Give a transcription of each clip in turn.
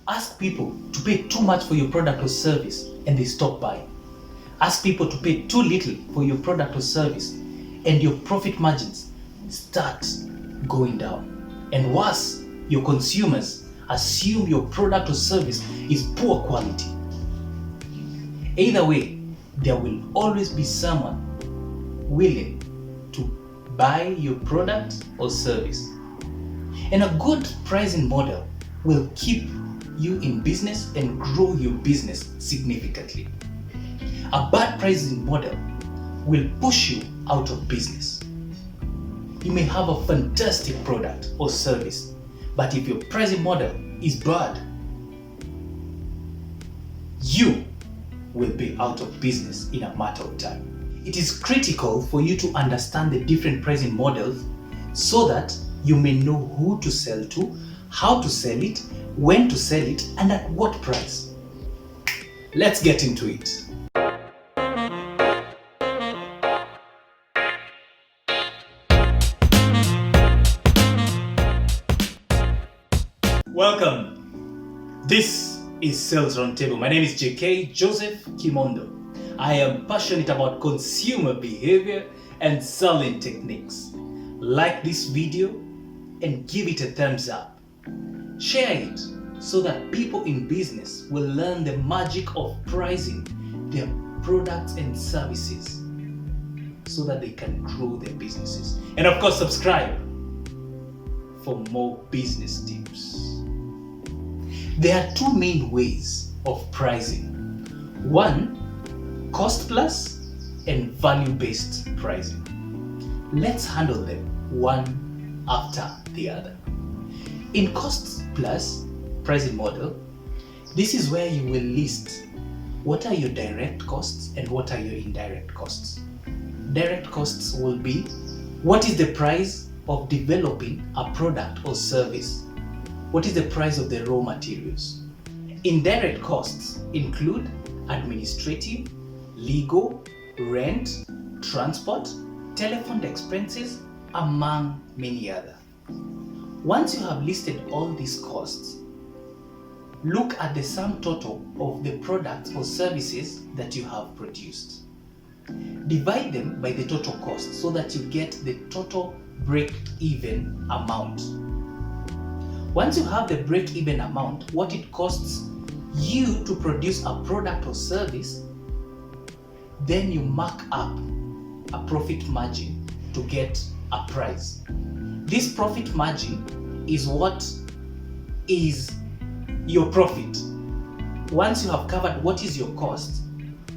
Ask people to pay too much for your product or service and they stop buying. Ask people to pay too little for your product or service and your profit margins start going down. And worse, your consumers assume your product or service is poor quality. Either way, there will always be someone willing to buy your product or service. And a good pricing model will keep you in business and grow your business significantly. A bad pricing model will push you out of business. You may have a fantastic product or service, but if your pricing model is bad, you will be out of business in a matter of time. It is critical for you to understand the different pricing models so that you may know who to sell to, how to sell it, when to sell it, and at what price. Let's get into it. Welcome. This is Sales Roundtable. My name is JK Joseph Kimondo. I am passionate about consumer behavior and selling techniques. Like this video and give it a thumbs up. Share it so that people in business will learn the magic of pricing their products and services so that they can grow their businesses. And of course, subscribe for more business tips. There are two main ways of pricing. One, cost plus and value-based pricing. Let's handle them one after the other. In cost plus pricing model, this is where you will list what are your direct costs and what are your indirect costs. Direct costs will be what is the price of developing a product or service. What is the price of the raw materials? Indirect costs include administrative, legal, rent, transport, telephone expenses, among many others. Once you have listed all these costs, look at the sum total of the products or services that you have produced. Divide them by the total cost so that you get the total break-even amount. Once you have the break-even amount, what it costs you to produce a product or service, then you mark up a profit margin to get a price. This profit margin is what is your profit. Once you have covered what is your cost,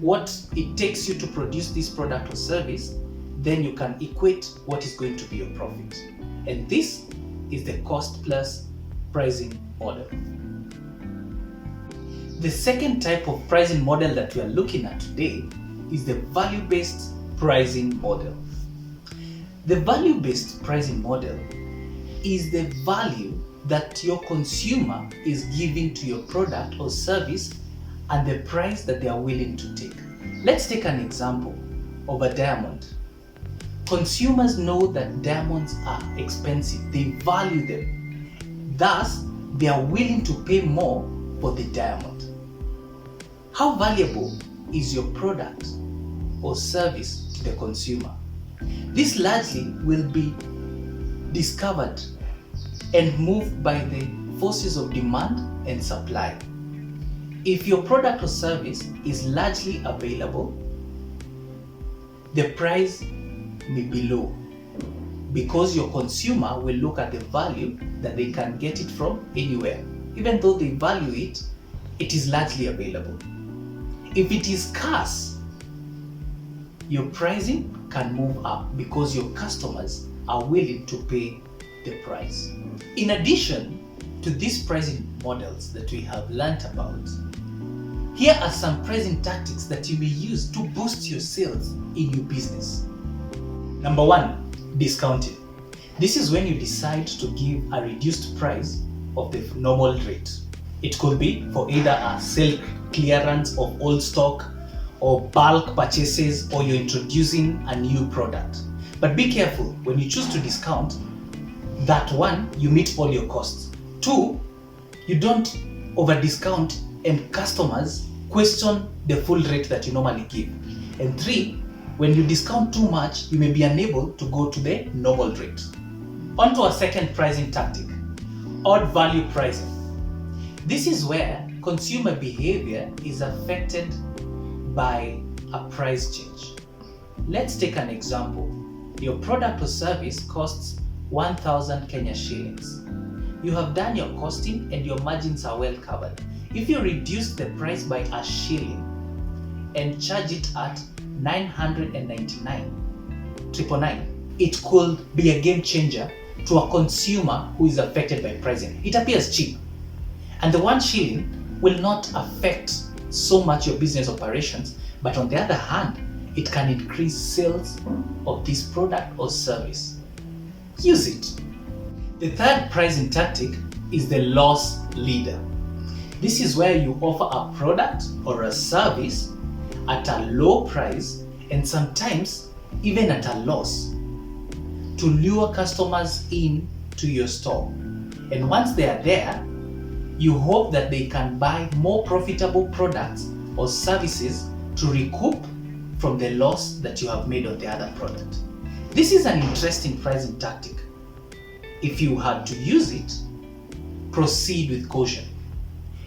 what it takes you to produce this product or service, then you can equate what is going to be your profit. And this is the cost plus pricing model. The second type of pricing model that we are looking at today is the value-based pricing model. The value-based pricing model is the value that your consumer is giving to your product or service and the price that they are willing to take. Let's take an example of a diamond. Consumers know that diamonds are expensive. They value them. Thus, they are willing to pay more for the diamond. How valuable is your product or service to the consumer? This largely will be discovered and moved by the forces of demand and supply. If your product or service is largely available, the price may be low because your consumer will look at the value that they can get it from anywhere. Even though they value it, it is largely available. If it is scarce, your pricing can move up because your customers are willing to pay the price. In addition to these pricing models that we have learnt about, here are some pricing tactics that you may use to boost your sales in your business. Number one, discounting. This is when you decide to give a reduced price of the normal rate. It could be for either a sale clearance of old stock or bulk purchases, or you're introducing a new product. But be careful when you choose to discount that. One, you meet all your costs. Two, you don't over discount and customers question the full rate that you normally give. And 3, when you discount too much, you may be unable to go to the normal rate. On to our second pricing tactic, odd value pricing. This is where consumer behavior is affected by a price change. Let's take an example. Your product or service costs 1,000 Kenya shillings. You have done your costing and your margins are well covered. If you reduce the price by a shilling and charge it at 999, it could be a game changer to a consumer who is affected by pricing. It appears cheap, and the 1 shilling will not affect so much your business operations, but on the other hand, it can increase sales of this product or service. Use it. The third pricing tactic is the loss leader. This is where you offer a product or a service at a low price and sometimes even at a loss to lure customers in to your store. And once they are there, you hope that they can buy more profitable products or services to recoup from the loss that you have made on the other product. This is an interesting pricing tactic. If you had to use it, proceed with caution.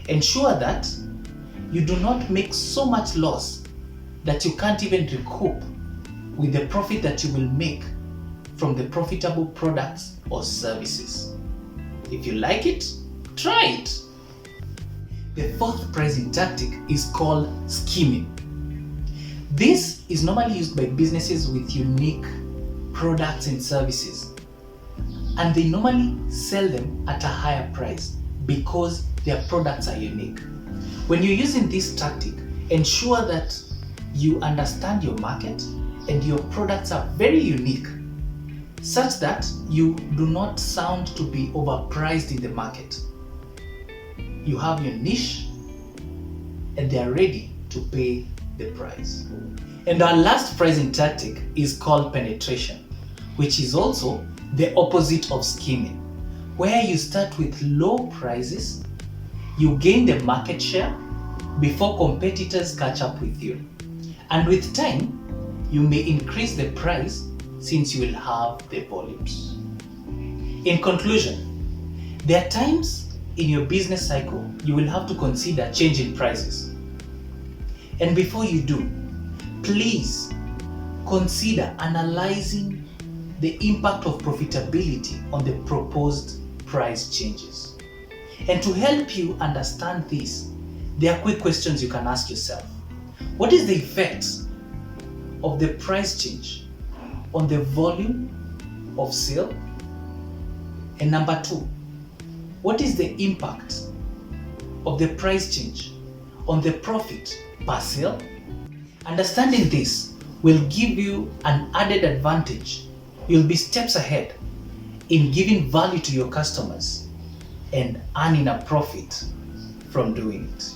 Ensure that you do not make so much loss that you can't even recoup with the profit that you will make from the profitable products or services. If you like it, try it. The fourth pricing tactic is called skimming. This is normally used by businesses with unique products and services, and they normally sell them at a higher price because their products are unique. When you're using this tactic, ensure that you understand your market and your products are very unique, such that you do not sound to be overpriced in the market. You have your niche and they are ready to pay the price. And our last pricing tactic is called penetration, which is also the opposite of skimming, where you start with low prices, you gain the market share before competitors catch up with you. And with time, you may increase the price since you will have the volumes. In conclusion, there are times in your business cycle you will have to consider changing prices. And before you do, please consider analyzing the impact of profitability on the proposed price changes. And to help you understand this, there are quick questions you can ask yourself. What is the effect of the price change on the volume of sale? And number 2, what is the impact of the price change on the profit per sale? Understanding this will give you an added advantage. You'll be steps ahead in giving value to your customers and earning a profit from doing it.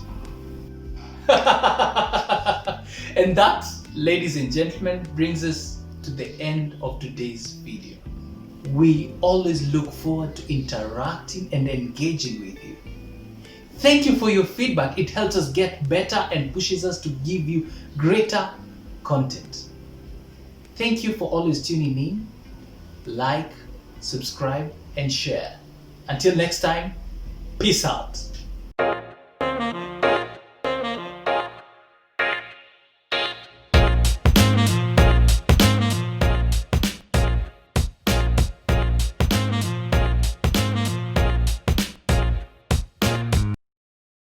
And that, ladies and gentlemen, brings us to the end of today's video. We always look forward to interacting and engaging with you. Thank you for your feedback. It helps us get better and pushes us to give you greater content. Thank you for always tuning in. Like, subscribe, and share. Until next time, peace out.